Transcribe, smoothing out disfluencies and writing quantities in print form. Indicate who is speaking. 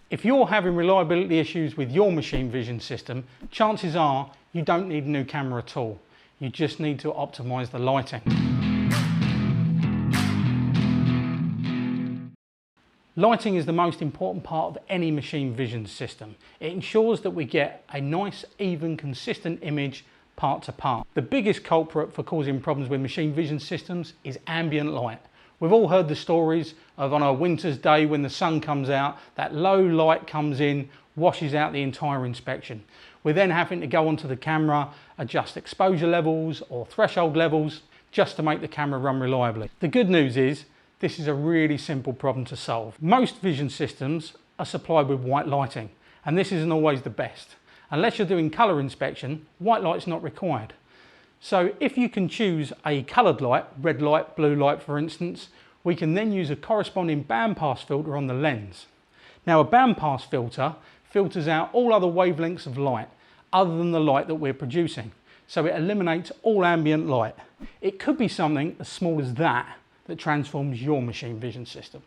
Speaker 1: If you're having reliability issues with your machine vision system, chances are you don't need a new camera at all. You just need to optimize the lighting. Lighting is the most important part of any machine vision system. It ensures that we get a nice, even, consistent image part to part. The biggest culprit for causing problems with machine vision systems is ambient light. We've all heard the stories of on a winter's day when the sun comes out, that low light comes in, washes out the entire inspection. We're then having to go onto the camera, adjust exposure levels or threshold levels just to make the camera run reliably. The good news is this is a really simple problem to solve. Most vision systems are supplied with white lighting, and this isn't always the best. Unless you're doing colour inspection, white light's not required. So if you can choose a coloured light, red light, blue light for instance, we can then use a corresponding bandpass filter on the lens. Now a bandpass filter filters out all other wavelengths of light other than the light that we're producing. So it eliminates all ambient light. It could be something as small as that that transforms your machine vision system.